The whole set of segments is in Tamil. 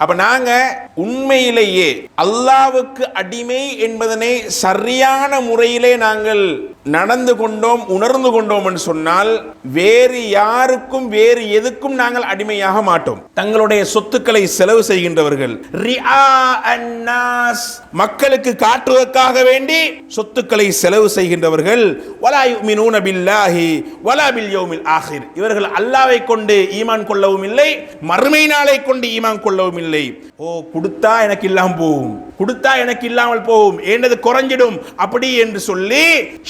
அப்ப நாங்க உண்மையிலேயே அல்லாஹ்வுக்கு அடிமை என்பதனை சரியான முறையிலே நாங்கள் நடந்து கொண்டோம், உணர்ந்து கொண்டோம் என்று சொன்னால் வேறு யாருக்கும் வேறு எதுக்கும் நாங்கள் அடிமையாக மாட்டோம். தங்களுடைய சொத்துக்களை செலவு செய்கின்றவர்கள், ரிஆ அன்னாஸ், மக்களுக்கு காட்டுவதற்காக வேண்டி சொத்துக்களை செலவு செய்கின்றவர்கள், வலா யுமினூன பில்லாஹி வலா பில் யௌமில் ஆகிர், இவர்கள் அல்லாஹ்வை கொண்டு ஈமான் கொள்ளவும் இல்லை, மறுமை நாளை கொண்டு ஈமான் கொள்ளவும் இல்லை. ஓ, கொடுத்தா எனக்கு இல்லாமல் போகும், கொடுத்தா எனக்கு இல்லாமல் போகும், என்னது குறைஞ்சிடும் அப்படி என்று சொல்லி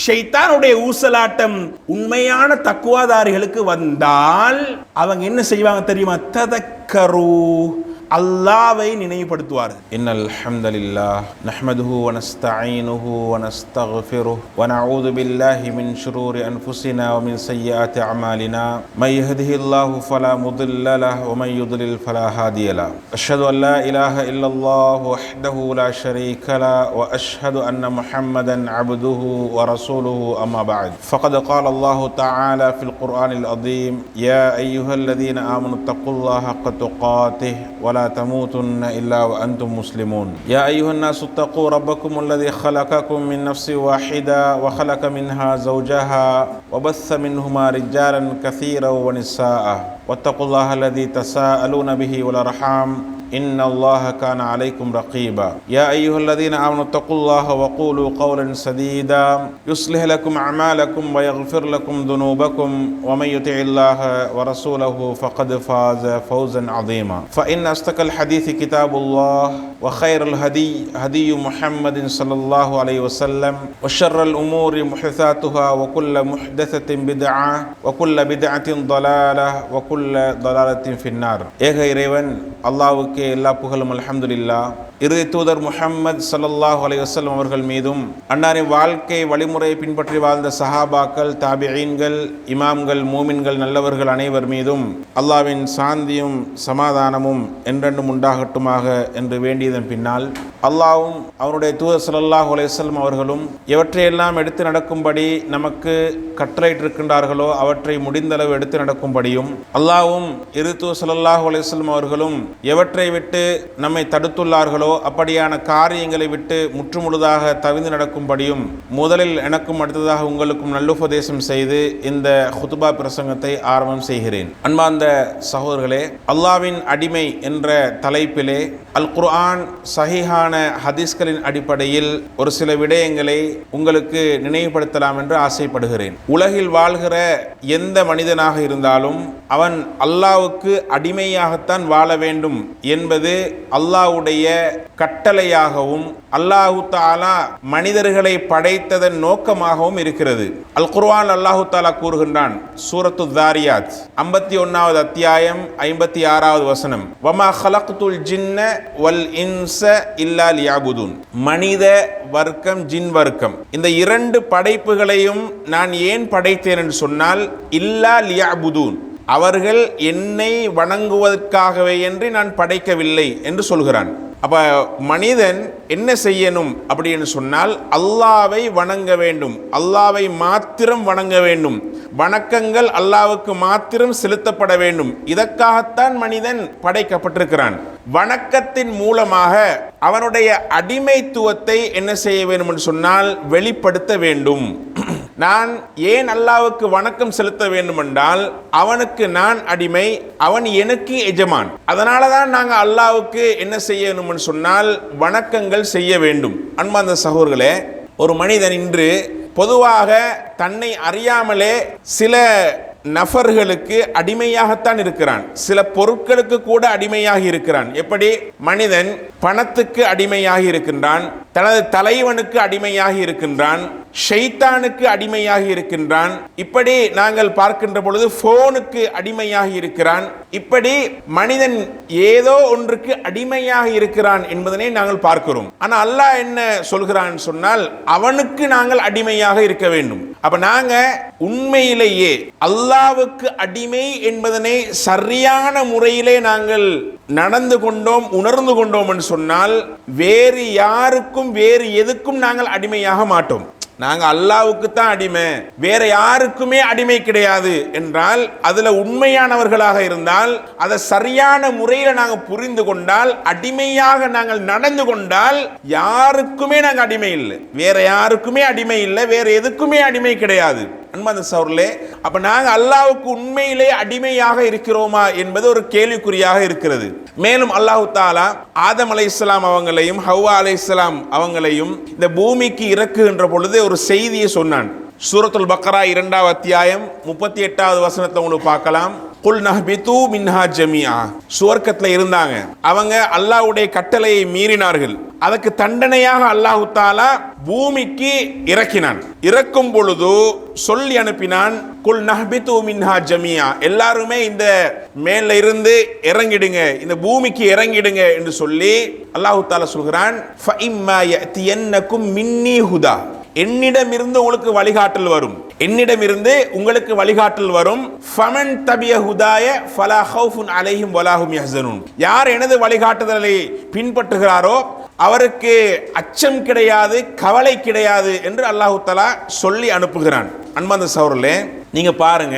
ஷைத்தானுடைய ஊசலாட்டம் உண்மையான தக்குவாதாரிகளுக்கு வந்தால் அவங்க என்ன செய்வாங்க தெரியுமா? ததக்கரு, அல்லாஹ்வை நினைவுபடுத்துவார். இன்னல் ஹம்தலில்லாஹ் நஹ்மதுஹு வ நஸ்தஈனுஹு வ நஸ்தக்ஃபிருஹு வ நஊது பில்லாஹி மின் ஷுரூரி அன்ஃபுஸினா வ மின் ஸய்யிஆத்தி அமாலினா மை யஹ்திஹில்லாஹு ஃபலா முضில்ல லஹு வ மை யுضلل ஃபலா ஹாதிய லஹு. அஷ்ஹது அன் லா இலாஹ இல்லல்லாஹு வஹ்தஹு லா ஷரீக லஹு வ அஷ்ஹது அன்ன முஹம்மதன் அப்துஹு வ ரசூலுஹு அம்மா பஅத். ஃபகத் قال الله تعالى في القرآن العظيم يا أيها الذين آمنوا اتقوا الله حق تقاته ولا تموتن إلا وأنتم مسلمون. يا أيها الناس اتقوا ربكم الذي خلقكم من نفس واحدة وخلق منها زوجها وبث منهما رجالا كثيرا ونساء واتقوا الله الذي تساءلون به والأرحام إن الله كان عليكم رقيبا. يا أيها الذين آمنوا اتقوا الله وقولوا قولا سديدا يصلح لكم أعمالكم ويغفر لكم ذنوبكم ومن يطع الله ورسوله فقد فاز فوزا عظيما. فإن أصدق الحديث كتاب الله وخير الهدي هدي محمد صلى الله عليه وسلم وشر الأمور محدثاتها وكل محدثة بدعة وكل بدعة ضلالة وكل ضلالة في النار. ஏக இறைவன் அல்லாஹ்வுக்கு எல்லா புகழும் அல்ஹம்துலில்லாஹ். இறுதி தூதர் முஹம்மது ஸல்லல்லாஹு அலைஹி வஸல்லம் அவர்கள் மீதும் அன்னாரின் வாழ்க்கை வழிமுறையை பின்பற்றி வாழ்ந்த சஹாபாக்கள், தாபிஈன்கள், இமாம்கள், மூமின்கள், நல்லவர்கள் அனைவர் மீதும் அல்லாஹ்வின் சாந்தியும் சமாதானமும் என்றென்றும் உண்டாகட்டுமாக என்று வேண்டியதன் பின்னால் அல்லாஹ்வும் அவருடைய தூதர் ஸல்லல்லாஹு அலைஹி வஸல்லம் அவர்களும் எவற்றையெல்லாம் எடுத்து நடக்கும்படி நமக்கு கட்டளையிட்டிருக்கின்றார்களோ அவற்றை முடிந்தளவு எடுத்து நடக்கும்படியும், அல்லாஹ்வும் இறுதி தூதர் ஸல்லல்லாஹு அலைஹி வஸல்லம் அவர்களும் எவற்றை விட்டு நம்மை தடுத்துள்ளார்களோ அப்படியான காரியங்களை விட்டு முற்றுமுழுதாக தவிர்த்து நடக்கும்படியும் முதலில் எனக்கும் அடுத்ததாக உங்களுக்கும் நல்லுபதேசம் செய்து இந்த ஹுதுபா பிரசங்கத்தை ஆரம்பம் செய்கிறேன். அன்பார்ந்த சகோதரர்களே, அல்லாஹ்வின் அடிமை என்ற தலைப்பிலே அல் குர்ஆன் சஹீஹான ஹதீஸ்களின் அடிப்படையில் ஒரு சில விடயங்களை உங்களுக்கு நினைவுபடுத்தலாம் என்று ஆசைப்படுகிறேன். உலகில் வாழ்கிற எந்த மனிதனாக இருந்தாலும் அவன் அல்லாஹ்வுக்கு அடிமையாகத்தான் வாழ வேண்டும் என்பது அல்லாஹ்வுடைய கட்டளையாகவும் அல்லாஹு தஆலா மனிதர்களை படைத்ததன் நோக்கமாகவும் இருக்கிறது. அல் குர்ஆன் அல்லாஹு தஆலா கூறுகின்றான், சூரத்து தாரியாத் 51வது அத்தியாயம் 56வது வசனம், வமா ஹலக்துல் ஜின்ன வல் இன்ஸ இல்லா லியஅபுதுன். மனித வர்க்கம், ஜின் வர்க்கம், இந்த இரண்டு படைப்புகளையும் நான் ஏன் படைத்தேன் என்று சொன்னால் இல்லா லியஅபுதுன், அவர்கள் என்னை வணங்குவதற்காகவே என்று நான் படைக்கவில்லை என்று சொல்கிறான். அப்ப மனிதன் என்ன செய்யணும் அப்படின்னு சொன்னால் அல்லாஹ்வை வணங்க வேண்டும், அல்லாஹ்வை மாத்திரம் வணங்க வேண்டும், வணக்கங்கள் அல்லாஹ்வுக்கு மாத்திரம் செலுத்தப்பட வேண்டும். இதற்காகத்தான் மனிதன் படைக்கப்பட்டிருக்கிறான். வணக்கத்தின் மூலமாக அவனுடைய அடிமைத்துவத்தை என்ன செய்ய வேண்டும் என்று சொன்னால் வெளிப்படுத்த வேண்டும். நான் ஏன் அல்லாஹ்வுக்கு வணக்கம் செலுத்த வேண்டும் என்றால் அவனுக்கு நான் அடிமை, அவன் எனக்கு எஜமான். அதனால தான் நாங்கள் அல்லாஹ்வுக்கு என்ன செய்யணும் என்று சொன்னால் வணக்கங்கள் செய்ய வேண்டும். அன்பார்ந்த சகோதரர்களே, ஒரு மனிதன் இன்று பொதுவாக தன்னை அறியாமலே சில நபர்களுக்கு அடிமையாகத்தான் இருக்கிறான், சில பொருட்களுக்கு கூட அடிமையாக இருக்கிறான். எப்படி? மனிதன் பணத்துக்கு அடிமையாக இருக்கின்றான், தனது தலைவனுக்கு அடிமையாக இருக்கின்றான், ஷைத்தானுக்கு அடிமையாக இருக்கின்றான், இப்படி நாங்கள் பார்க்கின்ற பொழுது போனுக்கு அடிமையாக இருக்கிறான். இப்படி மனிதன் ஏதோ ஒன்றுக்கு அடிமையாக இருக்கிறான் என்பதனை நாங்கள் பார்க்கிறோம். ஆனா அல்லாஹ் என்ன சொல்கிறான் சொன்னால் அவனுக்கு நாங்கள் அடிமையாக இருக்க வேண்டும். அப்ப நாங்க உண்மையிலேயே அல்லாஹ்வுக்கு அடிமை என்பதனை சரியான முறையிலே நாங்கள் நடந்து கொண்டோம், உணர்ந்து கொண்டோம் என்று சொன்னால் வேறு யாருக்கும் வேறு எதுக்கும் நாங்கள் அடிமையாக மாட்டோம். நாங்க அல்லாஹ்வுக்கு தான் அடிமை, வேற யாருக்குமே அடிமை கிடையாது என்றால், அதுல உண்மையானவர்களாக இருந்தால், அதை சரியான முறையில் நாங்கள் புரிந்து கொண்டால், அடிமையாக நாங்கள் நடந்து கொண்டால், யாருக்குமே நாங்கள் அடிமை இல்லை, வேற யாருக்குமே அடிமை இல்லை, வேற எதுக்குமே அடிமை கிடையாது. அன்பார்ந்த சகோதரர்களே, அப்ப நாங்க அல்லாஹ்வுக்கு உண்மையிலே அடிமையாக இருக்கிறோமா என்பது ஒரு கேள்விக்குறியாக இருக்கிறது. மேலும் அல்லாஹ் தஆலா ஆதம் அலைஹிஸ்ஸலாம் அவங்களையும் ஹவ்வா அலைஹிஸ்ஸலாம் அவங்களையும் இந்த பூமிக்கு இறக்குகின்ற பொழுது ஒரு செய்தியை சொன்னான். சூரத்துல் பக்ரா 2வது அத்தியாயம் 38வது வசனத்தை உங்களுக்கு பார்க்கலாம். குல் நஹ்பிது மின்ஹா ஜமீஆ. சுவர்க்கத்தில் இருந்தாங்க, அவங்க அல்லாஹ்வுடைய கட்டளையை மீறினார்கள், அதற்கு தண்டனையாக அல்லாஹ் தஆலா பூமிக்கு இறக்கினான். இறக்கும் பொழுது சொல்லி அனுப்பினான், குல் நஹ்பிது மின்ஹா ஜமீஆ, எல்லாருமே இந்த மேல இருந்து இறங்கிடுங்க, இந்த பூமிக்கு இறங்கிடுங்க என்று சொல்லி அல்லாஹ் தஆலா சொல்கிறான், ஃபஇம்மா யஅதியன்னகும் மின்னி ஹுதா, என்னிடமிருந்து உங்களுக்கு வழிகாட்டல் வரும், என்னிடமிருந்து உங்களுக்கு வழிகாட்டல் வரும். ஃபமன் தபிய ஹுதாய ஃபலா ஹவுஃபுன் அலைஹிம் வலா ஹும் யஹ்ஸனூன், யார் எனது வழிகாட்டுதலை பின்பற்றுகிறாரோ அவருக்கு அச்சம் கிடையாது, கவலை கிடையாது என்று அல்லாஹ் தஆலா சொல்லி அனுப்புகிறான். அன்பார்ந்த சகோதரர்களே, நீங்க பாருங்க,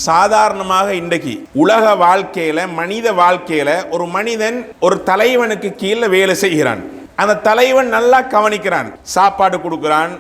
சாதாரணமாக இன்றைக்கு உலக வாழ்க்கையில, மனித வாழ்க்கையில ஒரு மனிதன் ஒரு தலைவனுக்கு கீழே வேலை செய்கிறான். அந்த தலைவன் நல்லா கவனிக்கிறான், சாப்பாடு கொடுக்கிறான்,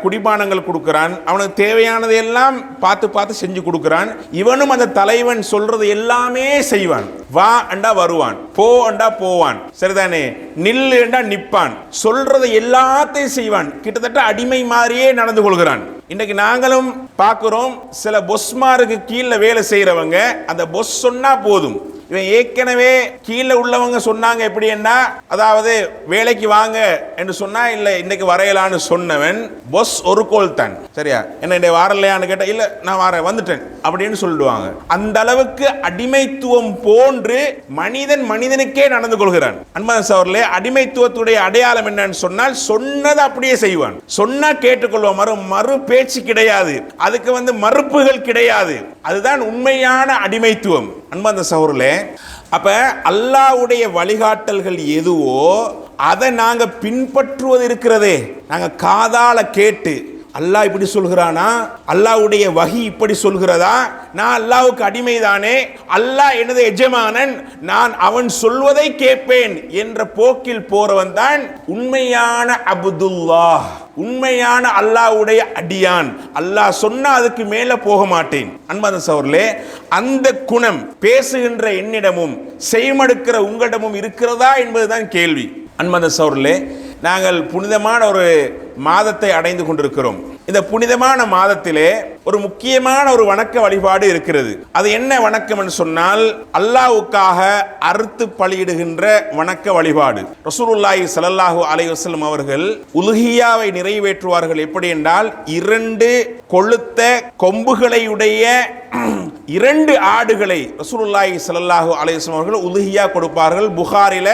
குடிபானங்கள் கொடுக்கிறான், அவனுக்கு தேவையானதை எல்லாம் பார்த்து பார்த்து செஞ்சு கொடுக்கிறான். இவனும் அந்த தலைவன் சொல்றது எல்லாமே செய்வான். வா அண்டா வருவான், போ அண்டா போவான், சரிதானே, நில்லு அண்டா நிப்பான், சொல்றதை எல்லாத்தையும் செய்வான். கிட்டத்தட்ட அடிமை மாதிரியே நடந்து கொள்கிறான். இன்னைக்கு நாங்களும் பார்க்கிறோம், சில பொஸ்மாருக்கு கீழே வேலை செய்யறவங்க, அந்த பொஸ் சொன்னா போதும், இவன் ஏற்கனவே கீழே உள்ளவங்க சொன்னாங்க எப்படி என்ன, அதாவது வேலைக்கு வாங்க என்று சொன்னா இல்ல இன்னைக்கு வரையலான்னு சொன்னவன் பொஸ் ஒரு கோல் தான், சரியா, என்ன இன்னைக்கு வரலையான்னு கேட்டா இல்ல நான் வரேன் வந்துட்டேன் அப்படின்னு சொல்லிடுவாங்க. அந்த அளவுக்கு அடிமைத்துவம் போன்று மனிதன் மனிதனுக்கே நடந்து கொள்கிறான். அன்பான சகோதரர்களே, அடிமைத்துவத்துடைய அடையாளம் என்னன்னு சொன்னால், சொன்னதை அப்படியே செய்வான், சொன்னா கேட்டுக்கொள்வான், மறு பேச்சு கிடையாது, அதுக்கு மறுப்புகள் கிடையாது. அதுதான் உண்மையான அடிமைத்துவம். அன்பார்ந்த சகோதரர்களே, அப்ப அல்லாஹ்வுடைய வழிகாட்டல்கள் எதுவோ அதை நாங்க பின்பற்றுவது இருக்கிறதே, நாங்க காதால கேட்டு அல்லாஹ் இப்படி சொல்கிறானா, அல்லாஹ்வுடைய வஹி இப்படி சொல்கிறதா, நான் அல்லாஹ்வுக்கு அடிமைதானே, அல்லாஹ் எனது எஜமானன், நான் அவன் சொல்வதை கேட்பேன் என்ற போக்கில் போறவன் தான் உண்மையான அப்துல்லாஹ், உண்மையான அல்லாஹ்வுடைய அடியான். அல்லாஹ் சொன்னா அதுக்கு மேல போக மாட்டேன். அன்பார்ந்த சகோதரர்களே, அந்த குணம் பேசுகின்ற என்னிடமும் செய்மடுக்கிற உங்களிடமும் இருக்கிறதா என்பதுதான் கேள்வி. அன்பார்ந்த சகோதரர்களே, நாங்கள் புனிதமான ஒரு மாதத்தை அடைந்து கொண்டிருக்கிறோம். இந்த புனிதமான மாதத்திலே ஒரு முக்கியமான ஒரு வணக்க வழிபாடு இருக்கிறது. அது என்ன வணக்கம் என்று சொன்னால், அல்லாஹ்வுக்காக அறுத்து பலியிடுகின்ற வணக்க வழிபாடு. ரசூலுல்லாஹி ஸல்லல்லாஹு அலைஹி வஸல்லம் அவர்கள் உலுஹியாவை நிறைவேற்றுவார்கள். எப்படி என்றால், 2 கொழுத்த கொம்புகளை உடைய 2 ஆடுகளை ரசூலுல்லாஹி ஸல்லல்லாஹு அலைஹி வஸல்லம் அவர்கள் உலுஹியா கொடுப்பார்கள். புகாரில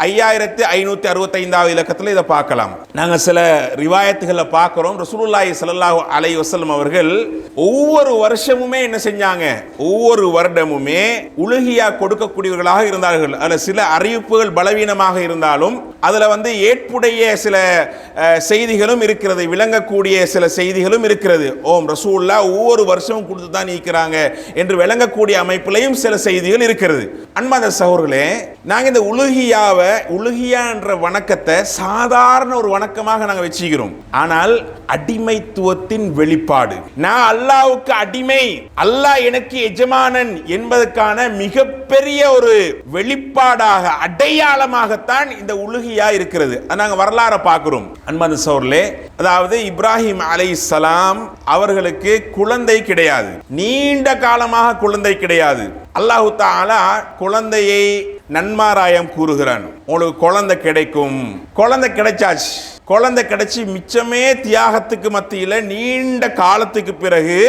5565வது இலக்கத்தில் இதை பார்க்கலாம். நாங்கள் சில ரிவாயத்துகளை பார்க்கிறோம். ரசூலுல்லாஹி ஸல்லல்லாஹு அலைஹி வஸல்லம் அவர்கள் ஒவ்வொரு வருஷமுமே என்ன செஞ்சாங்க, ஒவ்வொரு வருடமுமே உலுஹியா கொடுக்கக்கூடியவர்களாக இருந்தார்கள். அதில் சில அறிவிப்புகள் பலவீனமாக இருந்தாலும் அதுல ஏற்புடைய சில செய்திகளும் இருக்கிறது, விளங்கக்கூடிய சில செய்திகளும் இருக்கிறது. ஓம் ரசூலுல்லா ஒவ்வொரு வருஷமும் கொடுத்து தான் இருக்கிறாங்க என்று விளங்கக்கூடிய அமைப்பிலையும் சில செய்திகள் இருக்கிறது. அன்பார்ந்த சகோதரர்களே, நாங்க இந்த உலுஹியா என்ற வணக்கத்தை சாதாரண ஒரு வணக்கமாக நாங்கள் வச்சுக்கிறோம். ஆனால் அடிமைத்துவத்தின் வெளிப்பாடு, நான் அல்லாஹ்வுக்கு அடிமை, அல்லாஹ் எனக்கு எஜமானன் என்பதற்கான மிகப்பெரிய ஒரு வெளிப்பாடாக, அடையாளமாகத்தான் இந்த உலுஹியா இருக்கிறது. நாங்க வரலாறு பார்க்கிறோம். அன்பார்ந்த சகோதரர்களே, அதாவது இப்ராஹிம் அலைஹிஸ்ஸலாம் அவர்களுக்கு குழந்தை கிடையாது, நீண்ட காலமாக குழந்தை கிடையாது. அல்லாஹ் தஆலா குழந்தையை நன்மாராயம் கூறுகிறான், உங்களுக்கு குழந்தை கிடைக்கும். குழந்தை கிடைச்சாச்சு, குழந்தை கிடைச்சி மிச்சமே தியாகத்துக்கு மத்தியில் நீண்ட காலத்துக்கு பிறகு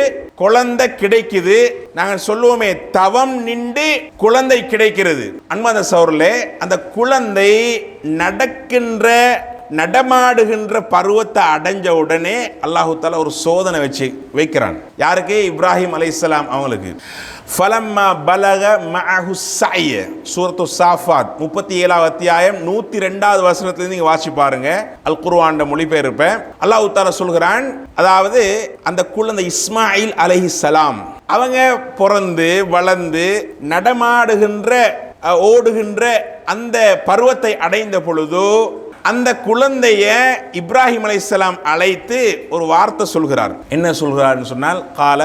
குழந்தை கிடைக்குது. நாங்கள் சொல்லுவோமே, தவம் நின்று குழந்தை கிடைக்கிறது. அன்பார்ந்த சகோதரர்களே, அந்த குழந்தை நடக்கின்ற நடமாடுகின்ற பருவத்தை அடைஞ்ச உடனே அல்லாஹு தஆலா ஒரு சோதனை வைக்கிறான். யாருக்கு? இப்ராஹிம் அலைஹிஸ்ஸலாம் அவங்களுக்கு. ஃபலம்மா பலக மஅஹு ஸஅய, சூரத்து ஸாஃபாத் 37வது அத்தியாயம் 102வது வசனத்துல நீங்க வாசி பாருங்க. அல் குர்ஆன் மொழிபெயர்ப்ப அல்லாஹ் தஆலா சொல்கிறான், அதாவது அந்த குழந்தை இஸ்மாயில் அலைஹிஸ்ஸலாம் அவங்க பிறந்து வளர்ந்து நடமாடுகின்ற ஓடுகின்ற அந்த பருவத்தை அடைந்த பொழுது அந்த குழந்தைய இப்ராஹிம் அலைஹிஸ்ஸலாம் அழைத்து ஒரு வார்த்தை சொல்கிறார். என்ன சொல்கிறார்னு சொன்னால், கால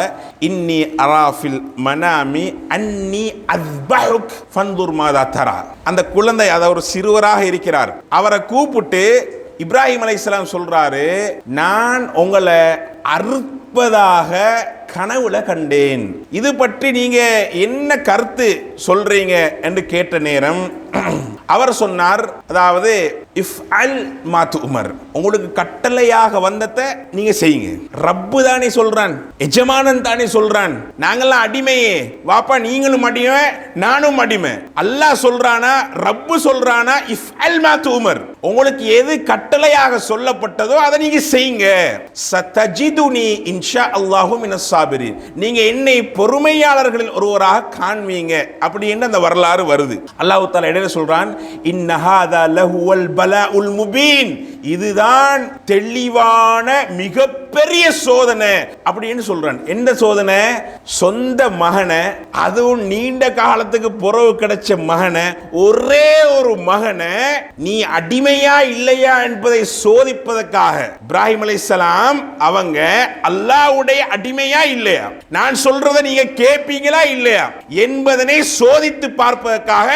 இன்னி அராஃபில் மனாமி அன்னி அஸ்பஹுக் ஃபன்துர் மாதா தரா. அந்த குழந்தை ஒரு சிறுவராக இருக்கிறார். அவரை கூப்பிட்டு இப்ராஹிம் அலைஹிஸ்ஸலாம் சொல்றாரு, நான் உங்களை அறுப்பதாக கனவுல கண்டேன், இது பற்றி நீங்க என்ன கருத்து சொல்றீங்க என்று கேட்ட நேரம் அவர் சொன்னார், அதாவது இஃப் அல் மாத்து உமர், உங்களுக்கு கட்டளையாக வந்ததை நீங்க செய்யுங்க. ரப்பு தானே சொல்றான், எஜமானன் தானே சொல்றான், நாங்கெல்லாம் அடிமையே, வாப்பா நீங்களும் அடிமை நானும் அடிமை. அல்லாஹ் சொல்றானா ரப்பு சொல்றானா, இஃப் அல் மாத்து உமர், உங்களுக்கு எது கட்டளையாக சொல்லப்பட்டதோ அதை நீங்க செய்யுங்க. சதஜிதுனி இன்ஷா அல்லாஹு மினஸ் சாபிரின், நீங்க என்னை பொறுமையாளர்களில் ஒருவராக காண்பீங்க அப்படி என்று அந்த வரலாறு வருது. அல்லாஹ் தஆலா இடையில சொல்றான், இன்னஹாதா லஹுவல் பலாஉல் முபீன், இதுதான் தெளிவான மிகப்பெரிய சோதனை அப்படின்னு சொல்றான். என்ன சோதனை? சொந்த மகனை, அதுவும் நீண்ட காலத்துக்கு பிறகு கிடைச்ச மகனை, ஒரே ஒரு மகனை நீ அடிமையா இல்லையா என்பதை சோதிப்பதற்காக இப்ராஹிம் அலைஹிஸ்ஸலாம் அவங்க அல்லாஹ்வுடைய அடிமையா இல்லையா, நான் சொல்றதை நீங்க கேட்பீங்களா இல்லையா என்பதனை சோதித்து பார்ப்பதற்காக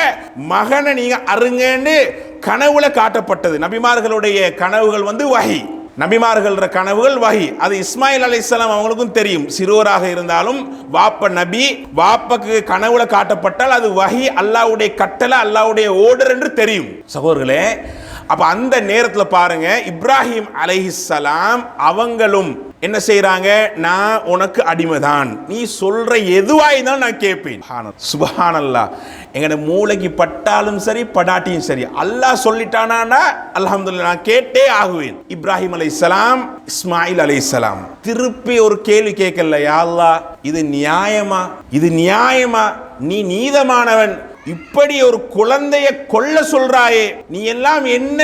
மகனை நீங்க அருங்கன்னு கனவுல காட்டப்பட்டது. நபிமார்களுடைய கனவுகள் வஹி, நபிமார்கள் கனவுகள் வஹி. அது இஸ்மாயில் அலைஹிஸ்ஸலாம் அவங்களுக்கும் தெரியும். சிறுவராக இருந்தாலும் வாப்ப நபி, வாப்பக்கு கனவுல காட்டப்பட்டால் அது வஹி, அல்லாஹ்வுடைய கட்டளை, அல்லாஹ்வுடைய ஓர்டர் என்று தெரியும். சகோதரர்களே, அப்ப அந்த நேரத்தில் பாருங்க, இப்ராஹிம் அலைஹிஸ்ஸலாம் அவங்களும் என்ன செய்யறாங்க, நான் உனக்கு அடிமைதான், நீ சொல்ற எதுவாயிருந்தாலும் நான் கேட்பேன். சுப்ஹானல்லாஹ், எங்கட மூளைக்கு பட்டாலும் சரி படாட்டியும் சரி, அல்லாஹ் சொல்லிட்டானா அல்ஹம்துலில்லாஹ் நான் கேட்டே ஆகுவேன். இப்ராஹிம் அலைஹிஸ்ஸலாம் இஸ்மாயில் அலைஹிஸ்ஸலாம் திருப்பி ஒரு கேள்வி கேட்கல, யா அல்லாஹ் இது நியாயமா, இது நியாயமா, நீ நீதமானவன், இப்படி ஒரு குழந்தைய கொல்ல சொல்றாயே, நீ எல்லாம் என்ன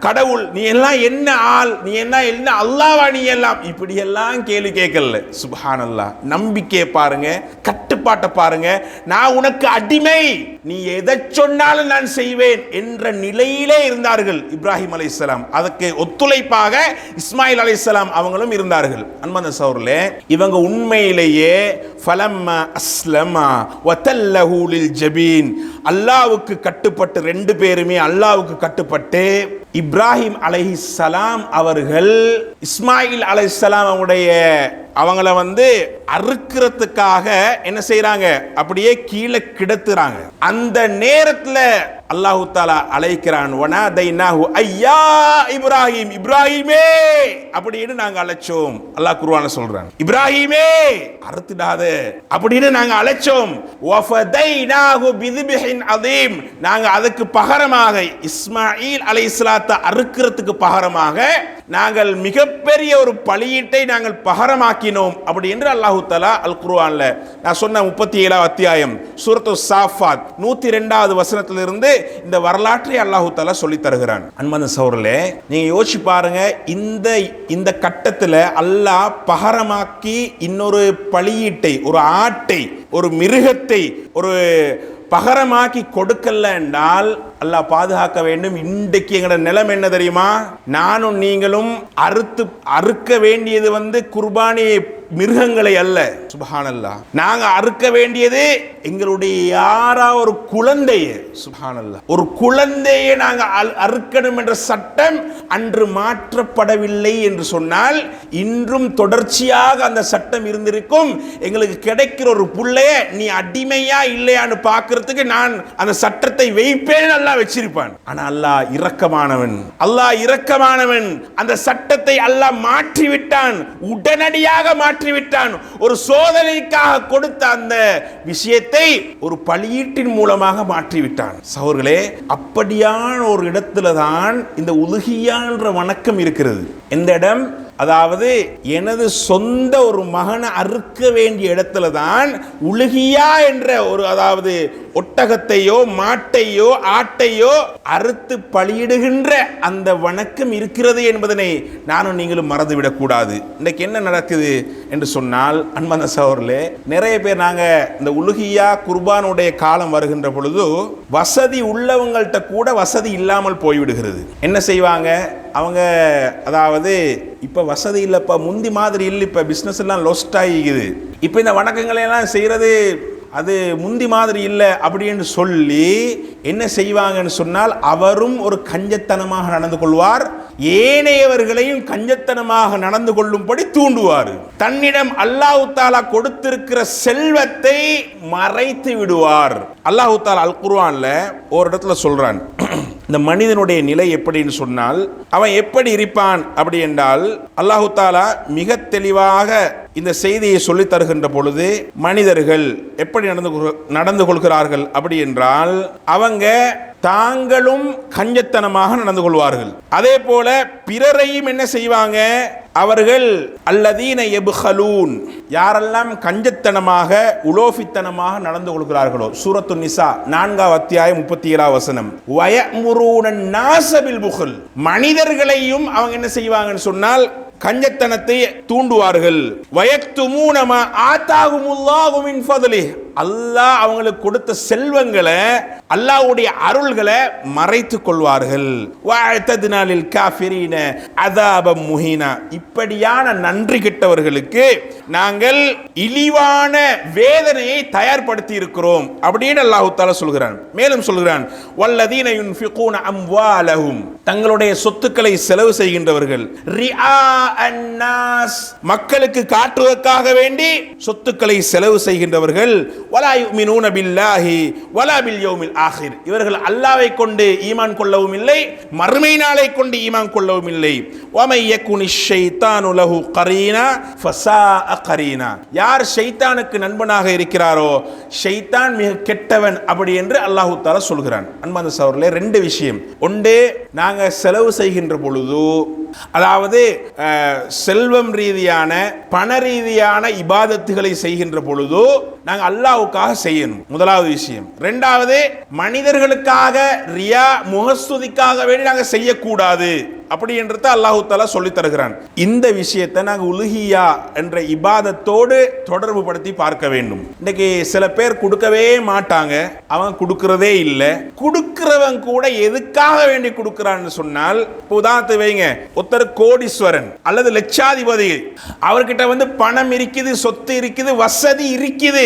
கடவுள், நீ எல்லாம் என்ன ஆள், நீ என்ன அல்லாஹ்வா, நீ எல்லாம் இப்படி எல்லாம் கேள்வி கேட்கல. சுப்ஹானல்லாஹ், நம்பிக்கை பாருங்க, கட்டுப்பாட்டை பாருங்க. நான் உனக்கு அடிமை, நீ எதை சொன்னாலும் நான் செய்வேன் என்ற நிலையிலே இருந்தார்கள் இப்ராஹிம் அலைஹிஸ்ஸலாம். அதுக்கு ஒத்துழைப்பாக இஸ்மாயில் அலைஹிஸ்ஸலாம் அவங்களும் இருந்தார்கள். அன்பார்ந்த சகோதரர்களே, இவங்க உண்மையிலேயே ஃபலம்மா அஸ்லமா வதல்லஹு லில் ஜபீன், அல்லாஹ்வுக்கு கட்டுப்பட்டு, ரெண்டு பேருமே அல்லாஹ்வுக்கு கட்டுப்பட்டு இப்ராஹிம் அலைஹிஸ்ஸலாம் அவர்கள் இஸ்மாயில் அலைஹிஸ்ஸலாம் அவங்கள அறுக்கிறதுக்காக என்ன செய்யறாங்க, அப்படியே கீழே கிடத்துறாங்க. அந்த நேரத்தில் அல்லாஹு தஆலா அழைக்கிறான், வனாதைனாஹு ஐயா இப்ராஹிம், இப்ராஹிமே அப்படின்னு நாங்க அழைச்சோம். அல்லாஹ் குர்ஆன்ல சொல்றான், இப்ராஹிமே அறுத்துடாத அப்படின்னு நாங்க அழைச்சோம். வஃபதைனாஹு பிذبஹின் அதீம், நாங்க அதுக்கு பகரமாக இஸ்மாயில் அலைஹிஸ்ஸலாத்தை அறுக்கிறதுக்கு பகரமாக நாங்கள் மிகப்பெரிய ஒரு பலியீட்டை நாங்கள் பகரமாக்கினோம் அப்படி என்று அல்லாஹ் தஆலா அல் குர்ஆன்ல நான் சொன்ன 37வது அத்தியாயம் சூரத்து ஸாஃபாத் 102வது வசனத்திலிருந்து இந்த வரலாற்றை அல்லாஹ் தஆலா சொல்லி தருகிறான். அன்பார்ந்த சகோதரர்களே, நீங்க யோசிச்சு பாருங்க, இந்த கட்டத்தில் அல்லாஹ் பகரமாக்கி இன்னொரு பலியீட்டை, ஒரு ஆட்டை, ஒரு மிருகத்தை ஒரு பகரமாக்கி கொடுக்கல என்றால் அல்லாஹ் பாதுகாக்க வேண்டும். இன்றைக்கு எங்களோட நிலைமை என்ன தெரியுமா, நானும் நீங்களும் அறுக்க வேண்டியது குர்பானி மிருகங்களை அல்ல. சுப்ஹானல்லாஹ், நாங்க அறுக்க வேண்டியது எங்களுடைய யாரா ஒரு குழந்தையை. சுப்ஹானல்லாஹ், ஒரு குழந்தையை நாங்க அறுக்கணும் என்ற சட்டம் அன்று மாற்றப்படவில்லை என்று சொன்னால் இன்றும் தொடர்ச்சியாக அந்த சட்டம் இருந்திருக்கும். எங்களுக்கு கிடைக்கிற ஒரு புள்ளைய நீ அடிமையா இல்லையான்னு பார்க்கறதுக்கு நான் அந்த சட்டத்தை வைப்பேன் அல்ல அல்லாஹ் வச்சிருப்பான். ஆனா அல்லாஹ் இரக்கமானவன், அல்லாஹ் இரக்கமானவன். அந்த சட்டத்தை அல்லாஹ் மாற்றிவிட்டான், உடனடியாக மாற்றிவிட்டான். ஒரு சோதனைக்காக கொடுத்த அந்த விஷயத்தை ஒரு பலியீட்டின் மூலமாக மாற்றிவிட்டான். சகோதரர்களே, அப்படியான ஒரு இடத்துல தான் இந்த உலுஹியா என்ற வணக்கம் இருக்கிறது. எந்த இடம்? அதாவது எனது சொந்த ஒரு மகனை அறுக்க வேண்டிய இடத்துல தான் உலுஹியா என்ற ஒரு, அதாவது ஒட்டகத்தையோ மாட்டையோ ஆட்டையோ அறுத்து பலியிடுகின்ற அந்த வணக்கம் இருக்கிறது என்பதனை நானும் நீங்களும் மறந்துவிடக் கூடாது. இன்னைக்கு என்ன நடக்குது என்று சொன்னால், அன்பான சகோதரர்களே, நிறைய பேர் நாங்கள் இந்த உலுஹியா குர்பானுடைய காலம் வருகின்ற பொழுது வசதி உள்ளவங்கள்ட்ட கூட வசதி இல்லாமல் போய்விடுகிறது. என்ன செய்வாங்க அவங்க? அதாவது இப்போ வசதி இல்லைப்பா, முந்தி மாதிரி இல்லை, இப்போ பிஸ்னஸ் எல்லாம் லொஸ்ட் ஆகிக்குது, இப்போ இந்த வணக்கங்களை எல்லாம் செய்கிறது அது முந்தி மாதிரி இல்லை அப்படின்னு சொல்லி என்ன செய்வாங்கன்னு சொன்னால், அவரும் ஒரு கஞ்சத்தனமாக நடந்து கொள்வார், ஏனையவர்களையும் கஞ்சத்தனமாக நடந்து கொள்ளும்படி தூண்டுவார். தன்னிடம் அல்லாஹ் தஆலா கொடுத்திருக்கிற செல்வத்தை மறைத்து விடுவார். அல்லாஹ் தஆலா அல் குர்ஆன்ல ஒரு இடத்துல சொல்றான், இந்த மனிதனுடைய நிலை எப்படின்னு சொன்னால் அவன் எப்படி இருப்பான் அப்படி என்றால், அல்லாஹ் தஆலா மிக தெளிவாக இந்த செய்தியை சொல்லி தருகின்ற பொழுது மனிதர்கள் எப்படி நடந்து கொள்கிறார்கள் அப்படி என்றால், அவங்க தாங்களும் கஞ்சத்தனமாக நடந்து கொள்வார்கள். அதே போல பிறரையும் என்ன செய்வாங்க? அவர்கள் அல்லதீன யப்ஹலூன், யாரெல்லாம் கஞ்சத்தனமாக உலோஃபித்தனமாக நடந்து கொள்கிறார்களோ, சூரத்து நிசா 4வது அத்தியாயம் 37வது வசனம், வயமுரூன நாஸ பில் புக்ல், மனிதர்களையும் அவங்க என்ன செய்வாங்கன்னு சொன்னால் கஞ்சத்தனத்தை தூண்டுவார்கள். வயக்துமூன மா ஆதாகுமுல்லாஹு மின் ஃபத்லிஹ், அல்லாஹ் அவங்களுக்கு கொடுத்த செல்வங்களை, அல்லாஹ்வுடைய அருள்களை மறைத்து கொள்வார்கள். வஅதத்னா லில் காஃபிரீன அஸாபம் முஹீனா, இப்படியான நன்றி கெட்டவர்களுக்கு நாங்கள் இழிவான வேதனையை தயார்படுத்தி இருக்கிறோம் அப்படின்னு அல்லாஹ் தஆலா சொல்கிறான். மேலும் சொல்கிறான், வல்லதீன யுன்ஃபிகூன அம்வாலஹும், தங்களுடைய சொத்துக்களை செலவு செய்கின்றவர்கள், ரிஆ அன்னாஸ், மக்களுக்கு காட்டுவதற்காக வேண்டி சொத்துக்களை செலவு செய்கின்றவர்கள், வலா யுமினூன பில்லாஹி வலா பில் யௌமில் ஆகிர், இவர்கள் அல்லாஹ்வை கொண்டு ஈமான் கொள்ளவும் இல்லை, மறுமை நாளை கொண்டு ஈமான் கொள்ளவும் இல்லை. வமை யகுனிஷ் ஷைத்தானு லஹு கரீனா ஃபஸாஅ கரீனா, யார் ஷைத்தானுக்கு நண்பனாக இருக்கிறாரோ ஷைத்தான் மிக கெட்டவன் அப்படி என்று அல்லாஹ் தஆலா சொல்கிறான். அன்பான சகோதரர்களே, ரெண்டு விஷயம். ஒன்று, நாங்கள் செலவு செய்கின்ற பொழுது, அதாவது செல்வம் ரீதியான பண ரீதியான இபாதத்துகளை செய்கின்ற பொழுது நாங்கள் அல்லாஹ்வுக்காக செய்யணும், முதலாவது விஷயம். இரண்டாவது, மனிதர்களுக்காக ரியா முகஸ்துதிக்காக வேண்டி நாங்கள் செய்யக்கூடாது அப்படி என்றது அல்லாஹ் தஆலா சொல்லி தருகிறான். இந்த விஷயத்தை நாங்கள் உலுஹியா என்ற இபாதத்தோடு தொடர்பு படுத்தி பார்க்க வேண்டும். இன்னைக்கு சில பேர் கொடுக்கவே மாட்டாங்க, அவங்க கொடுக்கிறதே இல்லை. கொடுக்கிறவன் கூட எதுக்காக வேண்டி கொடுக்கிறான்னு சொன்னால், இப்போ உதாரணத்தை வைங்க, ஒருத்தர் கோடீஸ்வரன் அல்லது லட்சாதிபதி, அவர்கிட்ட வந்து பணம் இருக்குது, சொத்து இருக்குது, வசதி இருக்குது,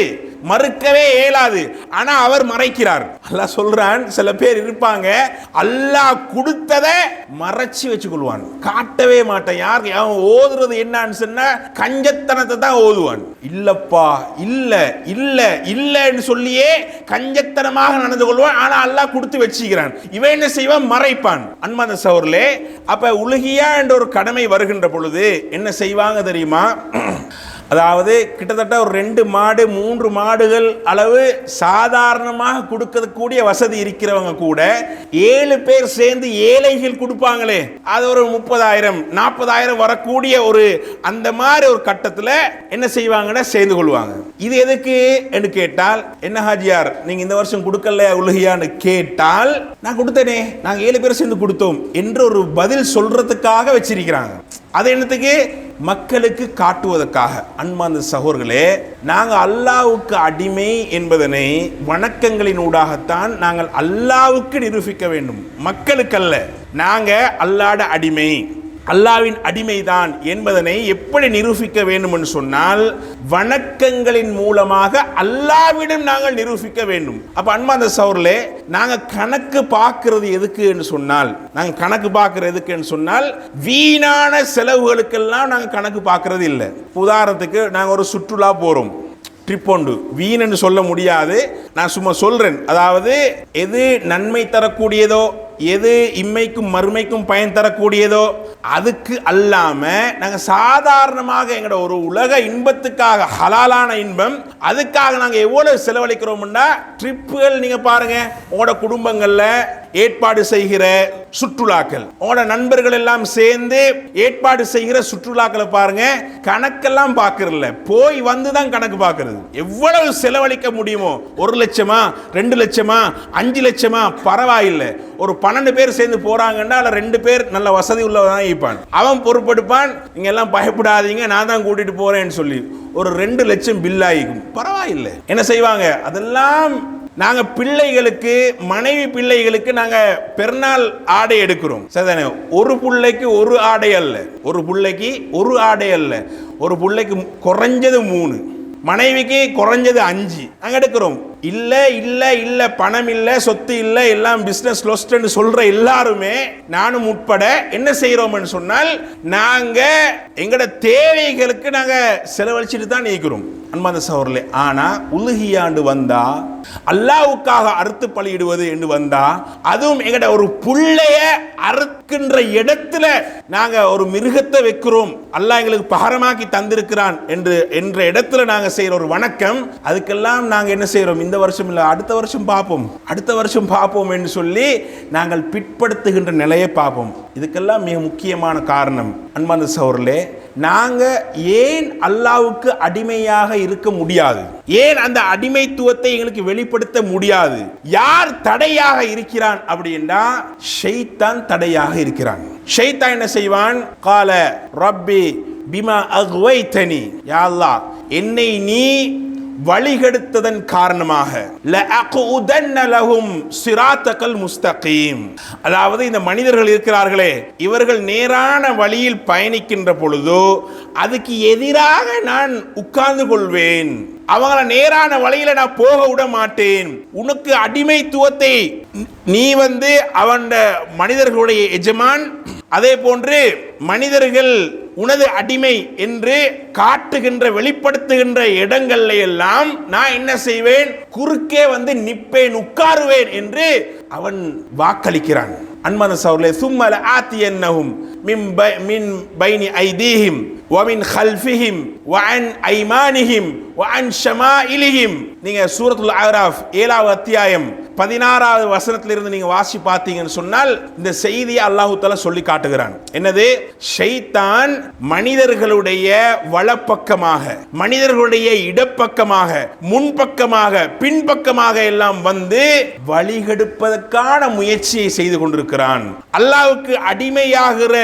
மறுக்கவே இயலாது, ஆனா அவர் மறைக்கிறார். அல்லாஹ் சொல்றான், சில பேர் இருப்பாங்க அல்லாஹ் கொடுத்ததை மறைச்சு வச்சு கொள்வான், காட்டவே மாட்டான். யாருக்கு அவன் ஓதுறது என்னன்னு சொன்னா கஞ்சத்தனத்தை தான் ஓதுவான். இல்லப்பா இல்ல இல்ல இல்லன்னு சொல்லியே கஞ்சத்தனமாக நடந்து கொள்வான், ஆனா அல்லாஹ் கொடுத்து வச்சுக்கிறான். இவன் என்ன செய்வான்? மறைப்பான். அன்பான சகோதரர்களே, அப்ப உலுஹியா என்ற ஒரு கடமை வருகின்ற பொழுது என்ன செய்வாங்க தெரியுமா? அதாவது கிட்டத்தட்ட ஒரு 2 மாடு 3 மாடுகள் அளவு சாதாரணமாக கொடுக்கக்கூடிய வசதி இருக்கிறவங்க கூட 7 பேர் சேர்ந்து ஏழைகள் கொடுப்பாங்களே, அது ஒரு 30,000 40,000 வரக்கூடிய ஒரு அந்த மாதிரி ஒரு கட்டத்தில் என்ன செய்வாங்கன்னா சேர்ந்து கொள்வாங்க. இது எதுக்கு என்று கேட்டால், என்ன ஹாஜியார் நீங்க இந்த வருஷம் கொடுக்கல உலுஹியான்னு கேட்டால், நான் கொடுத்தேனே, நாங்க 7 பேர் சேர்ந்து கொடுத்தோம் என்று ஒரு பதில் சொல்றதுக்காக வச்சிருக்கிறாங்க. அது என்னத்துக்கு? மக்களுக்கு காட்டுவதற்காக. அன்பார்ந்த சகோதரர்களே, நாங்கள் அல்லாஹ்வுக்கு அடிமை என்பதனை வணக்கங்களின் ஊடாகத்தான் நாங்கள் அல்லாஹ்வுக்கு நிரூபிக்க வேண்டும், மக்களுக்கல்ல. நாங்கள் அல்லாஹ்ட அடிமை, அல்லாஹ்வின் அடிமைதான் என்பதனை எப்படி நிரூபிக்க வேண்டும் என்று சொன்னால், வணக்கங்களின் மூலமாக அல்லாஹ்விடம் நாங்கள் நிரூபிக்க வேண்டும். அப்ப அன்பார்ந்த சகோதரர்களே, நாங்கள் கணக்கு பார்க்கிறது எதுக்கு என்று சொன்னால், வீணான செலவுகளுக்கெல்லாம் நாங்கள் கணக்கு பார்க்கறது இல்லை. உதாரணத்துக்கு, நாங்கள் ஒரு சுற்றுலா போறோம், ட்ரிப் உண்டு, வீணன்னு சொல்ல முடியாது, நான் சும்மா சொல்றேன். அதாவது எது நன்மை தரக்கூடியதோ, எது இம்மைக்கும் மறுமைக்கும் பயன் தரக்கூடியதோ அதுக்கு அல்லாம நாங்க சாதாரணமாக எங்களோட ஒரு உலக இன்பத்துக்காக, ஹலாலான இன்பம், அதுக்காக நாங்க எவ்வளவு செலவழிக்கிறோம்னா ட்ரிப்புகள். நீங்க பாருங்க, உங்களோட குடும்பங்கள்ல ஏற்பாடு செய்கிற சுற்றுலாக்கள், உங்களோட நண்பர்கள் எல்லாம் சேர்ந்து ஏற்பாடு செய்கிற சுற்றுலாக்களை பாருங்க, கணக்கெல்லாம் பார்க்கறதில்ல, போய் வந்து தான் கணக்கு பார்க்கறது. எவ்வளவு செலவழிக்க முடியுமோ, 1 லட்சமா 2 லட்சமா 5 லட்சமா பரவாயில்லை, ஒரு 12 பேர் சேர்ந்து போறாங்கன்னா அதுல 2 பேர் நல்ல வசதி உள்ளவதான் இருப்பான், அவன் பொறுப்பெடுப்பான். நீங்க எல்லாம் பயப்படாதீங்க, நான் தான் கூட்டிட்டு போறேன்னு சொல்லி ஒரு 2 லட்சம் பில் ஆகிக்கும், பரவாயில்லை. என்ன செய்வாங்க, அதெல்லாம் நாங்க பிள்ளைகளுக்கு, மனைவி பிள்ளைகளுக்கு நாங்க பெருநாள் ஆடை எடுக்கிறோம். சரிதானே? ஒரு பிள்ளைக்கு ஒரு ஆடை அல்ல, ஒரு பிள்ளைக்கு ஒரு ஆடை அல்ல, ஒரு பிள்ளைக்கு குறைஞ்சது 3, மனைவிக்கு குறைஞ்சது 5 நாங்க எடுக்கிறோம். இல்ல இல்ல இல்ல பணம் இல்ல, சொத்து இல்ல, எல்லாம் பிசினஸ் லொஸ்ட்னு சொல்ற எல்லாருமே, நானும் உட்பட என்ன செய்யறோம்னு சொன்னால், நாங்க எங்கட தேவைகளுக்கு நாங்க செலவழிச்சிட்டு தான் இருக்கிறோம் அன்பான சகோதரர்களே. ஆனா உலுஹியாண்டு வந்தா, அல்லாஹ்வுக்காக அறுத்து பலியிடுவது என்று வந்தா, அதுவும் எங்கட ஒரு புள்ளைய அறுக்கின்ற இடத்துல நாங்க ஒரு மிருகத்தை வைக்கிறோம், அல்லாஹ் எங்களுக்கு பகரமாக்கி தந்திருக்கிறான் என்ற இடத்துல நாங்க செய்யற ஒரு வணக்கம், அதுக்கெல்லாம் நாங்க என்ன செய்யறோம், இந்த வருஷம் இல்ல அடுத்த வருஷம் பார்ப்போம், அடுத்த வருஷம் பார்ப்போம் என்று சொல்லி நாங்கள் பிற்படுத்துகின்ற நிலையை பார்ப்போம். இதுக்கெல்லாம் மிக முக்கியமான காரணம் அன்பான சகோதரர்களே, நாங்க ஏன் அல்லாஹ்வுக்கு அடிமையாக இருக்க முடியாது, ஏன் அந்த அடிமைத்துவத்தை எங்களுக்கு வெளிப்படுத்த முடியாது, யார் தடையாக இருக்கிறான் அப்படின்னா ஷைத்தான் தடையாக இருக்கிறான். ஷைத்தான் என்ன செய்வான், கால ரப்பி பிமா அக்வைதனி, யா அல்லாஹ் என்னை நீ வழிகெடுத்ததன் காரணமாக லஅகுதன்ன லஹும் சிராத்தகல் முஸ்தகீம், அதாவது இந்த மனிதர்கள் இருக்கிறார்களே, இவர்கள் நேரான வழியில் பயணிக்கின்ற பொழுது அதுக்கு எதிராக நான் உட்கார்ந்து கொள்வேன், அவங்கள நேரான வழியில நான் போக விட மாட்டேன். உனக்கு அடிமைத்துவத்தை நீ அவன் மனிதர்களுடைய எஜமான், அதே போன்று மனிதர்கள் உனது அடிமை என்று காட்டுகின்ற, வெளிப்படுத்துகின்ற இடங்கள்ல எல்லாம் நான் என்ன செய்வேன், குறுக்கே நிப்பேன், உட்காருவேன் என்று அவன் வாக்களிக்கிறான். அன்பான சகோதரர்களே, சும்ம லஆத்தியன்னஹும் மின் பைனி ஐதீஹிம் வமின் கல்ஃபிஹிம் வஅன் ஐமானிஹிம் வஅன் ஷமாயிலிஹிம். நீங்க சூரத்துல் அஅராஃப் 7வது அத்தியாயம் 16வது வசனத்திலிருந்து நீங்க வாசி பார்த்தீங்கன்னு சொன்னால் இந்த செய்தியை அல்லாஹ் தஆலா சொல்லி காட்டுகிறான். என்னது, ஷைத்தான் மனிதர்களுடைய வலப்பக்கமாக, மனிதர்களுடைய இடப்பக்கமாக, முன்பக்கமாக, பின்பக்கமாக எல்லாம் வழிகெடுப்பதற்கான முயற்சியை செய்து கொண்டிருக்கிறான். அல்லாஹ்வுக்கு அடிமையாகிற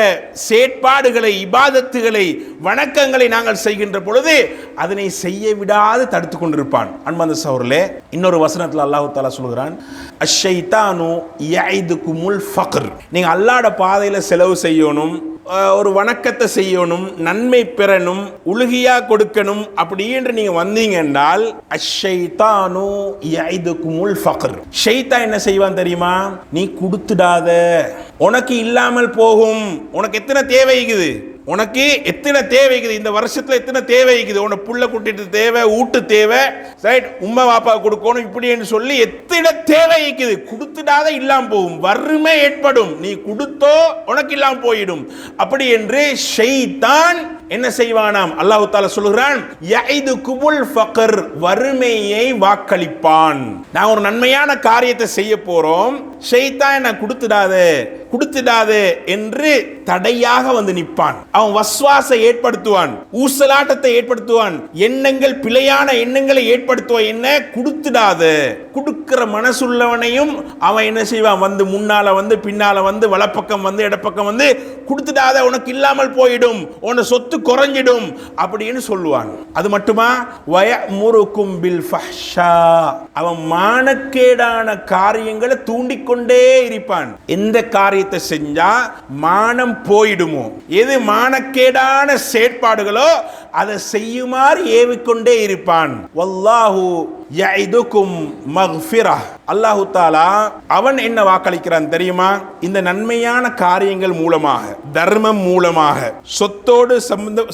செயற்பாடுகளை, இபாதத்துகளை, வணக்கங்களை நாங்கள் செய்கின்ற பொழுது அதனை செய்ய விடாது தடுத்து கொண்டிருப்பான். அன்பான சகோதரர்களே, இன்னொரு வசனத்தில் அல்லாஹ் தஆலா சொல்கிறான், அஷ்ஷைத்தானு யஇதுகுமுல் ஃபக்ர். நீங்க அல்லாஹ்வுடைய பாதையில செலவு செய்யணும், ஒரு வணக்கத்தை செய்யணும், நன்மை பெறணும், உலுகியா கொடுக்கணும், அப்படி என்று நீங்க வந்தீங்க என்றால் அஷ்ஷைத்தானு யஇதுகுமுல் ஃபக்ர். ஷைத்தான் என்ன செய்வான் தெரியுமா, நீ கொடுத்துடாத, உனக்கு இல்லாமல் போகும். உனக்கு எத்தனை தேவை இருக்குது, உனக்கு எத்தனை தேவை இருக்குது, இந்த வருஷத்துல எத்தனை தேவை இருக்குது, உனக்கு புள்ள குட்டிட்டு தேவை, ஊட்டு தேவை, ரைட், உம்மா பாப்பா கொடுக்கணும், இப்படி என்று சொல்லி எத்தனை தேவை இருக்குது, கொடுத்துடாத இல்லாம போகும், வறுமை ஏற்படும், நீ கொடுத்தோ உனக்கு இல்லாம போயிடும். அப்படி என்று ஷைத்தான் என்ன செய்வானாம், அல்லாஹ் தஆலா சொல்கிறான், யஇதுகுமுல் ஃபக்ர், வறுமையை வாக்களிப்பான். நான் ஒரு நன்மையான காரியத்தை செய்ய போறோம், ஷைத்தான் என்ன கொடுத்துடாதே என்று தடையாக நிற்பான். அவன் வஸ்வாசை ஏற்படுத்துவான், ஊசலாட்டத்தை ஏற்படுத்துவான், எண்ணங்கள், பிழையான எண்ணங்களை ஏற்படுத்துவான். என்ன, கொடுத்துடாத. கொடுக்கிற மனசுள்ளவனையும் அவன் என்ன செய்வான், முன்னால பின்னால வலப்பக்கம் இடப்பக்கம் கொடுத்துடாத, உனக்கு இல்லாமல் போயிடும், உன சொத்து குறைஞ்சிடும் அப்படின்னு சொல்லுவான். அது மட்டுமா, வயமுருக்கும் பில் ஃபஹ்ஷா, அவன் மானக்கேடான காரியங்களை தூண்டிக்கொண்டே இருப்பான். எந்த காரியத்தை செஞ்சா மானம் போயிடுமோ, எது மானக்கேடான செயற்பாடுகளோ அதை செய்யுமாறு ஏவிக்கொண்டே இருப்பான். வல்லாஹு யஇதுகும் மக்ஃபிரா. அல்லாஹ் தஆலா அவன் என்ன வாக்களிக்கிறான் தெரியுமா? இந்த நன்மையான காரியங்கள் மூலமாக, தர்மம் மூலமாக, சொத்தோடு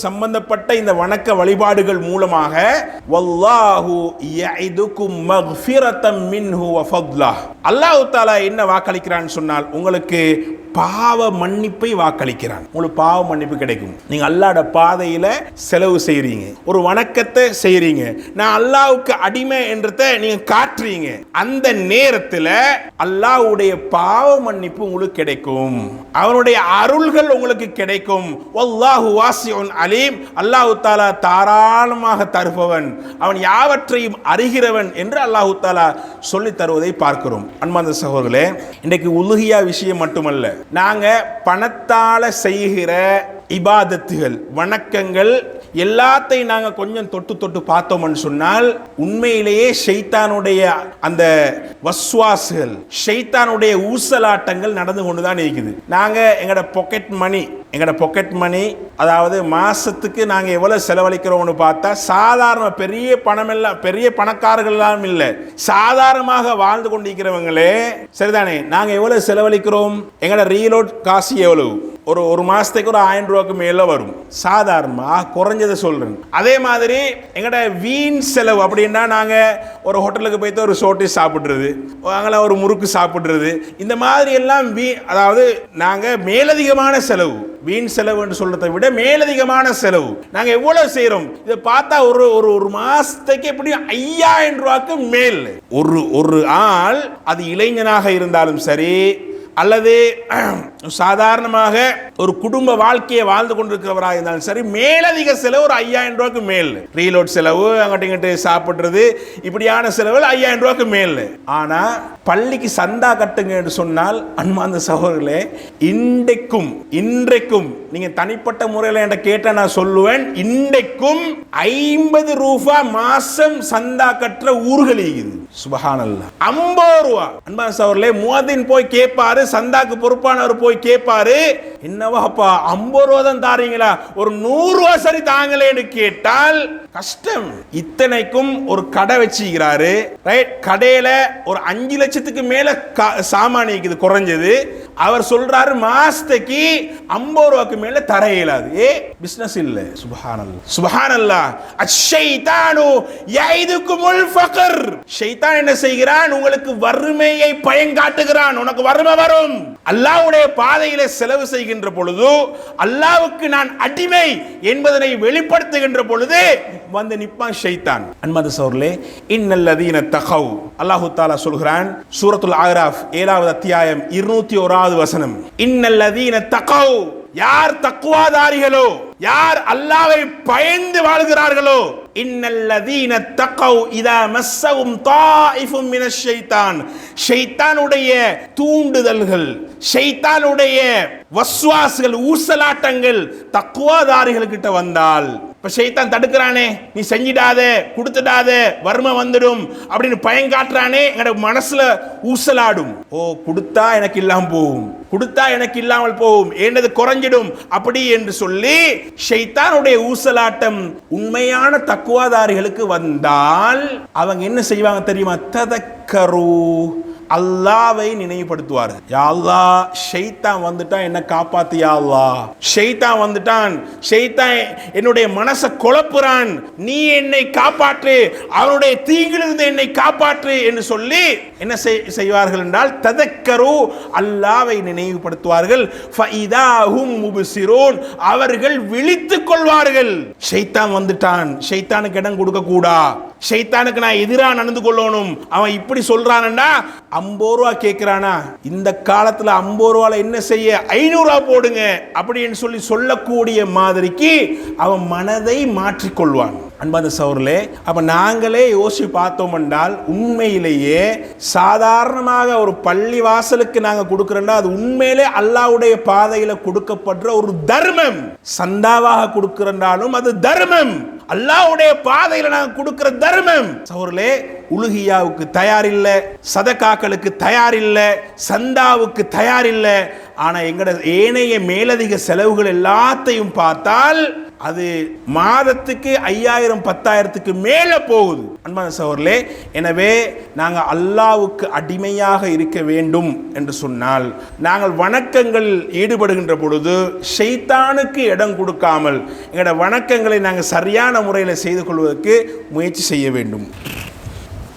சம்பந்தப்பட்ட இந்த வணக்க வழிபாடுகள் மூலமாக வல்லாஹு யஇதுகும் மக்ஃபிரத்தம் மின்ஹு வ ஃபத்லா. அல்லாஹ் தஆலா என்ன வாக்களிக்கிறான் சொன்னால் உங்களுக்கு பாவ மன்னிப்பை வாக்களிக்கிறான். உங்களுக்கு பாவ மன்னிப்பு கிடைக்கும். நீங்க அல்லாஹ்வோட பாதையில செலவு செய்றீங்க, ஒரு வணக்கத்தை செய்றீங்க, நான் அல்லாஹ்வுக்கு அடிமை என்றதை நீங்க காட்டுறீங்க. அந்த நேரத்தில் அல்லாஹ்வுடைய பாவ மன்னிப்பு உங்களுக்கு கிடைக்கும், அவனுடைய அருள்கள் உங்களுக்கு கிடைக்கும். வல்லாஹு வாசிஉன் அலீம். அல்லாஹ் தஆலா தாராளமாக தருபவன், அவன் யாவற்றையும் அறிகிறவன் என்று அல்லாஹ் தஆலா சொல்லி தருவதை பார்க்கிறோம். அன்பார்ந்த சகோதரர்களே, இன்றைக்கு உலுஹியா விஷயம் மட்டுமல்ல, நாங்க பணத்தால செய்கிற இபாதத்துகள், வணக்கங்கள் எல்லாத்தையும் நாங்க கொஞ்சம் தொட்டு தொட்டு பார்த்தோம்னு சொன்னால் உண்மையிலேயே ஷைத்தானுடைய அந்த வஸ்வாசுகள், ஷைத்தானுடைய ஊசலாட்டங்கள் நடந்து கொண்டுதான் இருக்குது. நாங்க எங்கட பாக்கெட் மணி அதாவது மாசத்துக்கு நாங்க எவ்வளவு செலவழிக்கிறோம்னு பார்த்தா சாதாரண பெரிய பணம் எல்லாம், பெரிய பணக்காரர்கள் எல்லாம் இல்லை, சாதாரணமாக வாழ்ந்து கொண்டிருக்கிறவங்களே சரிதானே, நாங்க எவ்வளவு செலவழிக்கிறோம்? எங்கட ரீலோட் காசு எவ்வளவு? ஒரு மாசத்துக்கு ஒரு 1000 ரூபாய்க்கு மேல வரும், சாதாரணமாக குறைஞ்சதை சொல்றேன். அதே மாதிரி எங்கட வீண் செலவு அப்படின்னா நாங்க ஒரு ஹோட்டலுக்கு போய்த்து ஒரு சோட்டி சாப்பிடுறது, அங்கே ஒரு முறுக்கு சாப்பிடுறது, இந்த மாதிரி எல்லாம் அதாவது நாங்க மேலதிகமான செலவு, வீண் செலவு என்று சொல்றதை விட மேலதிகமான செலவு நாங்க எவ்வளவு செய்யறோம். இதை பார்த்தா ஒரு மாசத்துக்கு எப்படியும் 5000 ரூபாய்க்கு மேல் ஒரு ஆள், அது இளைஞனாக இருந்தாலும் சரி அல்லது சாதாரணமாக ஒரு குடும்ப வாழ்க்கையை வாழ்ந்து கொண்டிருக்கிறவராக இருந்தாலும் சரி, மேலதிக செலவு ஒரு 5000 ரூபாய்க்கு மேல். ரீலோட் செலவு, அங்கிட்டு சாப்பிடுறது, இப்படியான செலவு 5000 ரூபாய்க்கு மேல். ஆனா பள்ளிக்கு சந்தா கட்டுங்க என்று சொன்னால் அன்பார்ந்த சகோதரர்களே, இன்றைக்கும் நீங்க தனிப்பட்ட முறையில் என்கிட்ட கேட்ட நான் சொல்லுவேன், இன்றைக்கும் 50 ரூபாய் மாசம் சந்தா கட்டுற ஊர்கள் இருக்குது. சுபஹானல்லாஹ், 50 ரூபாய். அன்பார்ந்த சகோதரர்களே, முஅத்தின் போய் கேட்பாரு, சந்தாக்கு பொறுப்பானவர் போய் கேட்பாரு, என்னவாப்பா 50 ரூபா தான் தாரீங்களா, ஒரு 100 ரூபா சரி தாங்களேன்னு கேட்டால் கஷ்டம். இத்தனைக்கும் ஒரு கடை வச்சுக்கிறாரு, ரைட்? கடையில ஒரு 5 லட்சத்துக்கு மேல சாமான் இருக்குது குறைஞ்சது. அவர் சொல்றாரு மாசத்துக்கு 50 ரூபாய்க்கு மேல தர இயலாது. பிசினஸ் இல்ல. சுப்ஹானல்லாஹ், சுப்ஹானல்லாஹ். அஷ்ஷைத்தானு யஇதுகுமுல் ஃபக்ர். ஷைத்தான் என்ன செய்கிறான்? உங்களுக்கு வறுமையை பயங்காட்டுகிறான். உனக்கு வறுமை வரும். அல்லாஹ்வுடைய பாதையிலே செலவு செய்கின்ற பொழுது, அல்லாஹ்வுக்கு நான் அடிமை என்பதனை வெளிப்படுத்துகின்ற பொழுது வந்து நிப்பான் ஷைத்தான். அன்பார்ந்த சகோதரர்களே, இன்னல்லதீன தகவ், அல்லாஹ் தஆலா சொல்கிறான் சூரத்துல் ஆராஃப் 7வது அத்தியாயம் 201வது வசனம், இன்னல்லதீன தகவ், யார் தக்வாதாரிகளோ, யார் அல்லாஹ்வை பயந்து வாழ்கிறார்களோ, இன்னல்லதீன தகவ் இதா மஸ்ஸஹும் தாயிஃபும் மினஷ் ஷைத்தான், ஷைத்தானுடைய தூண்டுதல்கள், ஷைத்தானுடைய வஸ்வாஸ்கள், ஊசலாட்டங்கள் தக்வாதாரிகள் வந்தால், இப்ப ஷைத்தான் தடுக்கிறானே, நீ செஞ்சிடாத, கொடுத்துடாத, வறுமை வந்துடும் அப்படின்னு பயங்காட்டுறானே, எங்க மனசுல ஊசலாடும். ஓ, கொடுத்தா எனக்கு இல்லாம போகும், கொடுத்தா எனக்கு இல்லாமல் போகும், என்னது குறைஞ்சிடும் அப்படி என்று சொல்லி ஷைத்தானுடைய ஊசலாட்டம் உண்மையான தக்குவாதாரிகளுக்கு வந்தால் அவங்க என்ன செய்வாங்க தெரியுமா? ததக்கரு, அல்லாஹ்வை நினைவுபடுத்துவார்கள். யா அல்லாஹ், ஷைத்தான் வந்துட்டான், என்ன காப்பாத்து யா அல்லாஹ், ஷைத்தான் வந்துட்டான், ஷைத்தான் என்னுடைய மனசை குழப்புறான், நீ என்னை காப்பாற்று, அவனுடைய தீங்கிலிருந்து என்னை காப்பாற்று என்று சொல்லி என்ன செய்வார்கள் என்றால் ததக்கரு, அல்லாஹ்வை நினைவுபடுத்துவார்கள். ஃபஇதாஹும் முப்சிரூன், அவர்கள் விழித்துக் கொள்வார்கள். ஷைத்தான் வந்துட்டான், ஷைத்தானுக்கு இடம் கொடுக்க கூடா, ஷைத்தானுக்கு நான் எதிராக நடந்து கொள்ளணும், அவன் இப்படி சொல்றான்னா 50 ரூபா கேட்கிறானா, இந்த காலத்துல 50 ரூபால என்ன செய்ய, 500 ரூபா போடுங்க அப்படின்னு சொல்லக்கூடிய மாதிரிக்கு அவன் மனதை மாற்றிக்கொள்வான். அன்பார்ந்த சகோதரர்களே, அப்ப நாங்களே யோசிச்சு பார்த்தோம் என்றால் உண்மையிலேயே சாதாரணமாக ஒரு பள்ளி வாசலுக்கு நாங்க கொடுக்கிறோம்னா அது உண்மையிலே அல்லாஹ்வுடைய பாதையில கொடுக்கப்படுற ஒரு தர்மம். சந்தாவாக கொடுக்கிறோம்னாலும் அது தர்மம், அல்லாஹ்வுடைய பாதையில நாங்க கொடுக்கிற தர்மம். சகோதரர்களே, உலுஹியாவுக்கு தயார் இல்லை, சதகாக்களுக்கு தயார் இல்லை, சந்தாவுக்கு தயார் இல்லை. ஆனா எங்கட ஏனைய மேலதிக செலவுகள் எல்லாத்தையும் பார்த்தால் அது மாதத்துக்கு 5000 10,000க்கு மேல போகுது. அன்பான சகோதரர்களே, எனவே நாங்கள் அல்லாஹ்வுக்கு அடிமையாக இருக்க வேண்டும் என்று சொன்னால் நாங்கள் வணக்கங்கள் ஈடுபடுகின்ற பொழுது ஷைத்தானுக்கு இடம் கொடுக்காமல் எங்களோட வணக்கங்களை நாங்கள் சரியான முறையில் செய்து கொள்வதற்கு முயற்சி செய்ய வேண்டும்.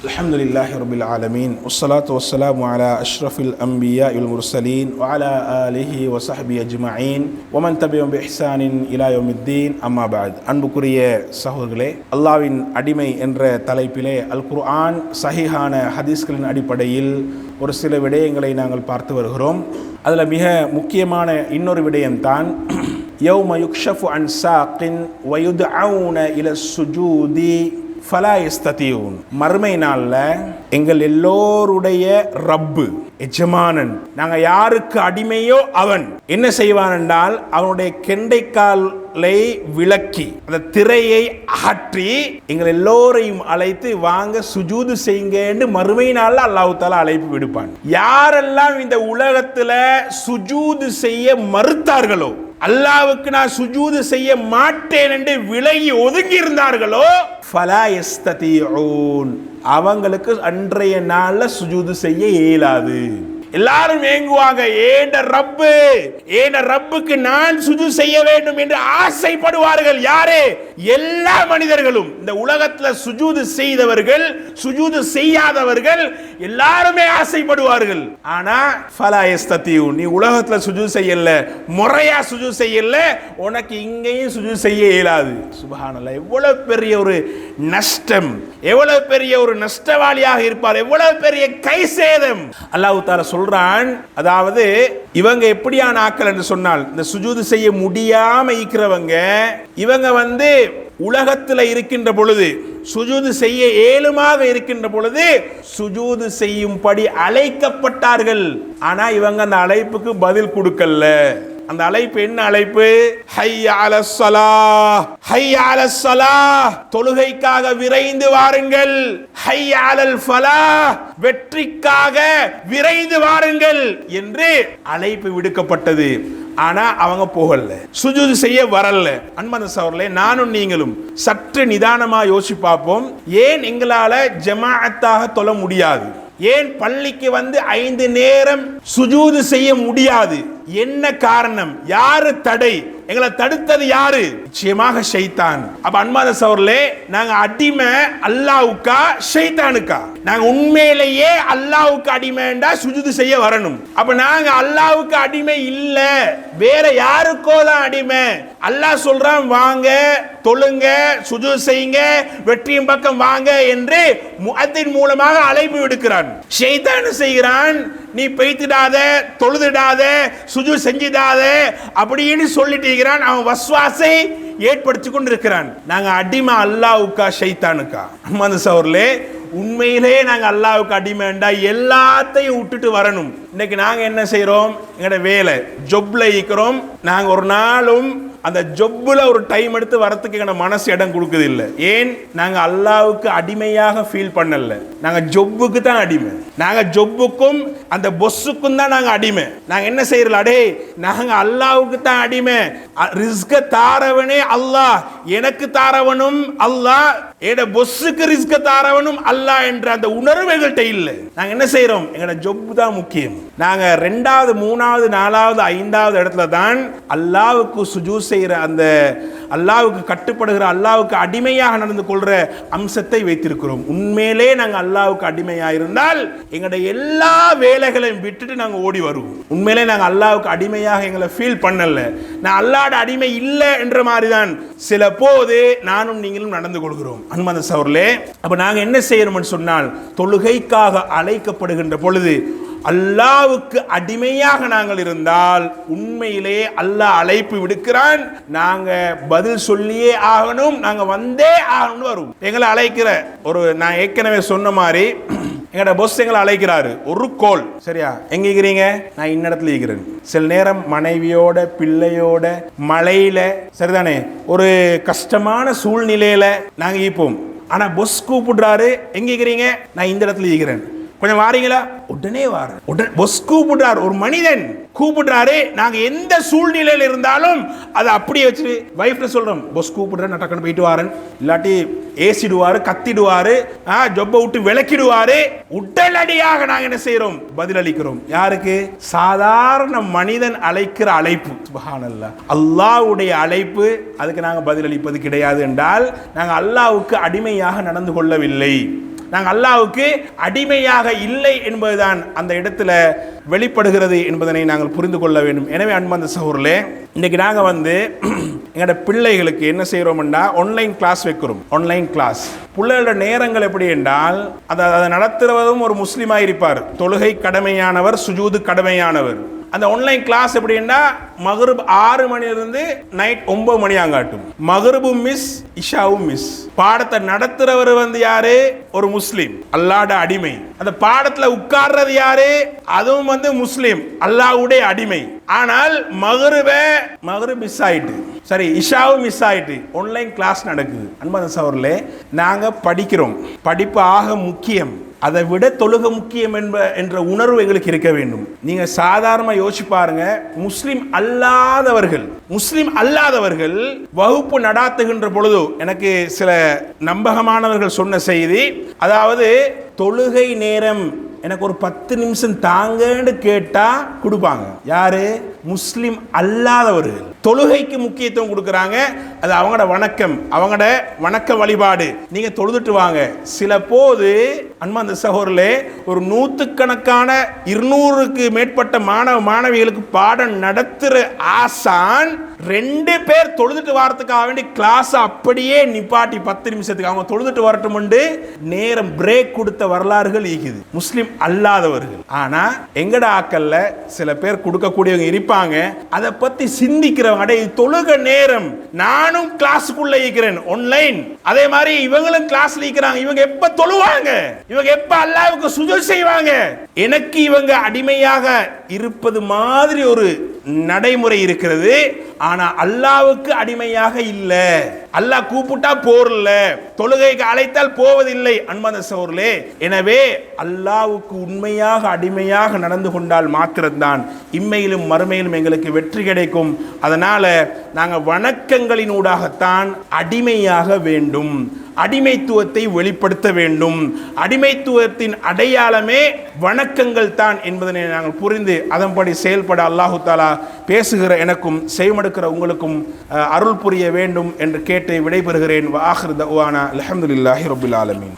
அல்ஹம்துலில்லாஹி ரப்பில் ஆலமீன் வஸ்ஸலாத்து வஸ்ஸலாமு அலா அஷ்ரஃபில் அன்பியா வல் முர்சலீன் வ அலா ஆலிஹி வ ஸஹ்பிஹி அஜ்மஈன் வ மன் தபிஅஹும் பி இஹ்சானின் இலா யௌமித்தீன். அம்மா பஅத். அன்புக்குரிய சகோதரர்களே, அல்லாஹ்வின் அடிமை என்ற தலைப்பிலே அல் குர்ஆன் சஹீஹான ஹதீஸ்களின் அடிப்படையில் ஒரு சில விடயங்களை நாங்கள் பார்த்து வருகிறோம். அதில் மிக முக்கியமான இன்னொரு விடயம்தான் யௌம யுக்ஷஃபு அன் சாக்கின் வ யுத்அஊன இல சுஜூதி ஃபலா யஸ்ததியூன். மறுமை நாளில் எங்கள் எல்லோருடைய ரப்பு எஜமானன், நாங்கள் யாருக்கு அடிமையோ அவன் என்ன செய்வான் என்றால் அவனுடைய கெண்டைக்காலை விலக்கி அந்த திரையை அகற்றி எங்கள் எல்லோரையும் அழைத்து வாங்க சுஜூது செய்யுங்க மறுமை நாளில் அல்லாஹ் தஆலா அழைப்பு விடுப்பான். யாரெல்லாம் இந்த உலகத்தில் சுஜூது செய்ய மறுத்தார்களோ, அல்லாஹ்வுக்கு நான் சுஜூது செய்ய மாட்டேன் என்று விலகி ஒதுங்கி இருந்தார்களோ ஃபலா யஸ்ததிஊன், அவங்களுக்கு அன்றைய நாள்ல சுஜூது செய்ய இயலாது. எல்லாரும் ஏங்குவாங்க, ஏண்ட ரப்புக்கு நான் சுஜூது செய்ய வேண்டும் என்று ஆசைப்படுவார்கள். யாரே? எல்லா மனிதர்களும். இந்த உலகத்தில் சுஜூது செய்தவர்கள் சுஜூது செய்யாதவர்கள் எல்லாருமே ஆசைப்படுவார்கள். ஆனா ஃபலா யஸ்ததியூன், நீ உலகத்தில் சுஜூது செய்யல, முறையா சுஜூது செய்யல, உனக்கு இங்கேயும் சுஜூது செய்ய இயலாது. சுப்ஹானல்லாஹ், எவ்வளவு பெரிய ஒரு நஷ்டம், எவ்வளவு பெரிய ஒரு நஷ்டவாளியாக இருப்பார், எவ்வளவு பெரிய கை சேதம். அல்லாஹ் தஆலா சொல்றான், அதாவது இவங்க எப்படியான ஆக்கள் என்று சொன்னால், இந்த சுஜூது செய்ய முடியாம இருக்கிறவங்க, இவங்க உலகத்தில் இருக்கின்ற பொழுது சுஜூது செய்ய ஏழுமாக இருக்கின்ற பொழுது சுஜூது செய்யும்படி அழைக்கப்பட்டார்கள். ஆனா இவங்க அந்த அழைப்புக்கு பதில் கொடுக்கல. அந்த அழைப்பு என்ன அழைப்பு? ஹய்ய அலஸ் ஸலாஹ், ஹய்ய அலஸ் ஸலாஹ், தொழுகைக்காக விரைந்து வாருங்கள். ஹய்ய அலல் ஃபலாஹ், வெற்றிக்காக விரைந்து வாருங்கள் என்று அழைப்பு விடுக்கப்பட்டது. ஆனா அவங்க போகல, சுஜூது செய்ய வரல. அன்பான சகோதரர்களே, நானும் நீங்களும் சற்று நிதானமா யோசிச்சு பார்ப்போம். ஏன் எங்களால ஜமாஅத்தாக தொழ முடியாது? ஏன் பள்ளிக்கு 5 நேரம் சுஜூது செய்ய முடியாது? என்ன காரணம்? யாரு தடை? எங்களை தடுத்தது யாரு? நிச்சயமாக ஷைத்தான். அப்ப அன்பான சகோதரர்களே, நாங்க அடிமை அல்லாஹ்வுக்கா ஷைத்தானுக்கா? நாங்க உண்மையிலேயே அல்லாஹ்வுக்கு அடிமைண்டா சுஜூது செய்ய வரணும். அப்ப நாங்க அல்லாஹ்வுக்கு அடிமை இல்ல, வேற யாருக்கோ தான் அடிமை. அல்லாஹ் சொல்றான், வாங்க தொழுங்க, சுஜூது செய்யுங்க, வெற்றியின் பக்கம் வாங்க என்று முஅத்தின் மூலமாக அழைப்பு விடுக்கிறான். ஷைத்தான் செய்கிறான், நீ பெய்திடாத, தொழுதிடாத, சுஜூது செஞ்சிடாத அப்படின்னு சொல்லிட்டு அவன் வஸ்வாசை ஏற்படுத்தி கொண்டிருக்கிறான். நாங்க அடிமை அல்லாஹ்வுக்கா ஷைத்தானுக்கா? அன்பான சகோதரர்களே, உண்மையிலே நாங்க அல்லாஹ்வுக்கு அடிமைண்டா எல்லாத்தையும் விட்டுட்டு வரணும். இன்னைக்கு நாங்க என்ன செய்யறோம்? எங்கட வேலை ஜொப்ல இருக்கிறோம். நாங்க ஒரு நாளும் அந்த ஜொப்புல ஒரு டைம் எடுத்து வரத்துக்கு எங்க மனசு இடம் கொடுக்குது இல்லை. ஏன்? நாங்க அல்லாஹ்வுக்கு அடிமையாக ஃபீல் பண்ணல, நாங்க ஜொப்புக்கு தான் அடிமை. நாங்க ஜொப்புக்கும் அந்த பொஸ்ஸுக்கும் தான் நாங்க அடிமை. நாங்க என்ன செய்யறோம்? அடே, நாங்க அல்லாஹ்வுக்கு தான் அடிமை. ரிஸ்க தாரவனே அல்லாஹ், எனக்கு தாரவனும் அல்லாஹ், எட பொஸ்ஸுக்கு ரிஸ்க தாரவனும் அல்லாஹ் என்ற அந்த உணர்வு எங்கள்கிட்ட இல்லை. நாங்க என்ன செய்யறோம்? எங்கட ஜொப்பு தான் முக்கியம். நாங்க 2வது 3வது 4வது 5வது இடத்துல தான் அல்லாஹ்வுக்கு சுஜூத் செய்கிற, அந்த அல்லாஹ்வுக்கு கட்டுப்படுகிற, அல்லாஹ்வுக்கு அடிமையாக நடந்து கொள்ற அம்சத்தை வைத்திருக்கிறோம். உண்மையிலே நாங்கள் அல்லாஹ்வுக்கு அடிமையாக இருந்தால் எங்களுடைய எல்லா வேலைகளையும் விட்டுட்டு நாங்கள் ஓடி வருவோம். உண்மையிலே நாங்கள் அல்லாஹ்வுக்கு அடிமையாக எங்களை ஃபீல் பண்ணல, நான் அல்லாஹ்வுடைய அடிமை இல்லை என்ற மாதிரி தான் சில போது நானும் நீங்களும் நடந்து கொள்கிறோம். அன்பான சகோதரர்களே, அப்ப நாங்கள் என்ன செய்யணும்னு சொன்னால், தொழுகைக்காக அழைக்கப்படுகின்ற பொழுது அல்லாஹ்வுக்கு அடிமையாக நாங்கள் இருந்தால் உண்மையிலே அல்லாஹ் அழைப்பு விடுக்கிறான், நாங்க பதில் சொல்லியே ஆகணும், நாங்க வந்தே ஆகணும்னு வருவோம். எங்களை அழைக்கிற ஒரு, நான் ஏற்கனவே சொன்ன மாதிரி எங்கட பொஸ் எங்களை அழைக்கிறாரு, ஒரு கோல், சரியா, எங்க இருக்கிறீங்க? நான் இன்னிடத்துல இருக்கிறேன். சில நேரம் மனைவியோட, பிள்ளையோட, மழையில, சரிதானே, ஒரு கஷ்டமான சூழ்நிலையில நாங்க இப்போம். ஆனா பொஸ் கூப்பிடுறாரு, எங்க இருக்கிறீங்க? நான் இந்த இடத்துல இருக்கிறேன். கொஞ்சம் வாரீங்களா? உடனே வார. உடனே பொஸ் கூப்பிடுறாரு, ஒரு மனிதன் கூப்பிடுறாரு. நாங்க எந்த சூழ்நிலையில் இருந்தாலும் அதை அப்படியே வச்சு வைஃப்ல சொல்றோம், பொஸ் கூப்பிடுறேன் நான் டக்குன்னு போயிட்டு வாரேன், இல்லாட்டி ஏசிடுவாரு, கத்திடுவாரு, ஜொப்ப விட்டு விளக்கிடுவாரு. உடனடியாக நாங்க என்ன செய்யறோம்? பதிலளிக்கிறோம். யாருக்கு? சாதாரண மனிதன் அழைக்கிற அழைப்பு. சுப்ஹானல்லாஹ், அல்லாஹ்வுடைய அழைப்பு. அதுக்கு நாங்க பதிலளிப்பது கிடையாது என்றால் நாங்க அல்லாஹ்வுக்கு அடிமையாக நடந்து கொள்ளவில்லை, நாங்கள் அல்லாஹ்வுக்கு அடிமையாக இல்லை என்பதுதான் அந்த இடத்துல வெளிப்படுகிறது என்பதனை நாங்கள் புரிந்து கொள்ள வேண்டும். எனவே அன்பார்ந்த சகோதரர்களே, இன்னைக்கு நாங்கள் எங்களோட பிள்ளைகளுக்கு என்ன செய்கிறோம்னா ஆன்லைன் கிளாஸ் வைக்கிறோம். ஆன்லைன் கிளாஸ் பிள்ளைகளோட நேரங்கள் எப்படி என்றால், அதை நடத்துறவரும் ஒரு முஸ்லீமாக இருப்பார், தொழுகை கடமையானவர், சுஜூது கடமையானவர். அந்த ஆன்லைன் கிளாஸ் எப்படின்னா மகரிப் 6 மணிலிருந்து நைட் 9 மணி ஆங்காட்டும். மகரிபும் மிஸ், இஷாவும் மிஸ். பாடத்தை நடத்துறவர் யாரு? ஒரு முஸ்லீம், அல்லாஹ்வுடைய அடிமை. அந்த பாடத்துல உட்கார்றது யாரு? அதுவும் முஸ்லீம், அல்லாஹ்வுடைய அடிமை. ஆனால் மகரிப் மிஸ் ஆயிட்டு, சரி இஷாவும் மிஸ் ஆயிட்டு, ஆன்லைன் கிளாஸ் நடக்குது. அன்பான சகோதரர்களே, நாங்க படிக்கிறோம், படிப்பு ஆக முக்கியம், அதை விட தொழுக முக்கியம் என்ற உணர்வு எங்களுக்கு இருக்க வேண்டும். நீங்க சாதாரண யோசிச்சு பாருங்க, முஸ்லிம் அல்லாதவர்கள் வகுப்பு நடாத்துகின்ற பொழுது எனக்கு சில நம்பகமானவர்கள் சொன்ன செய்தி, அதாவது தொழுகை நேரம் எனக்கு ஒரு 10 நிமிஷம் தாங்கன்னு கேட்டா கொடுப்பாங்க. யாரு? முஸ்லிம் அல்லாதவர்கள். தொழுகைக்கு முக்கியத்துவம் கொடுக்கறாங்க, அது அவங்களோட வணக்கம், அவங்களோட வணக்க வழிபாடு, நீங்க தொழுதுட்டு வாங்க. சில போது அன்பார்ந்த சகோதரர்களே, ஒரு 100கணக்கான 200க்கு மேற்பட்ட மாணவிகளுக்கு பாடம் நடத்துற ஆசான் 2 பேர் தொழுதுட்டு வரதுக்காக வேண்டி கிளாஸ் அப்படியே நிப்பாட்டி 10 நிமிஷத்துக்கு அவங்க தொழுதுட்டு வரட்டும் நேரம் பிரேக் கொடுத்த வரலாறுகள் இருக்குது முஸ்லிம் அல்லாதவர்கள். ஆனா எங்கட ஆக்கல்ல சில பேர் கொடுக்கக்கூடியவங்க இருப்பாங்க, அதை பத்தி சிந்திக்கிறவங்க, தொழுக நேரம் நானும் கிளாஸுக்குள்ள இருக்கிறேன் ஆன்லைன், அதே மாதிரி இவங்களும் கிளாஸ்ல இருக்கிறாங்க, இவங்க எப்ப தொழுவாங்க, இவங்க எப்ப அல்லாஹ்வுக்கு சுஜூத் செய்வாங்க, எனக்கு இவங்க அடிமையாக இருப்பது மாதிரி ஒரு நடைமுறை இருக்கிறது. ஆனா அல்லாஹ்வுக்கு அடிமையாக இல்ல, அல்லாஹ் கூப்பிட்டா போறல, தொழுகைக்கு அழைத்தால் போவதில்லை. அன்பார்ந்த சகோதரர்களே, எனவே அல்லாஹ்வுக்கு உண்மையாக அடிமையாக நடந்து கொண்டால் மாத்திரம்தான் இம்மையிலும் மறுமையிலும் எங்களுக்கு வெற்றி கிடைக்கும். அதனால நாங்கள் வணக்கங்களினூடாகத்தான் அடிமையாக வேண்டும், அடிமைத்துவத்தை வெளிப்படுத்த வேண்டும். அடிமைத்துவத்தின் அடையாளமே வணக்கங்கள் தான் என்பதனை நாங்கள் புரிந்து அதன்படி செயல்பட அல்லாஹு தாலா பேசுகிற எனக்கும் செய்மடுக்கிற உங்களுக்கும் அருள் புரிய வேண்டும் என்று கேட்டு விடைபெறுகிறேன். வஆகிரு தஅவானா அல்ஹம்துலில்லாஹி ரப்பில் ஆலமீன்.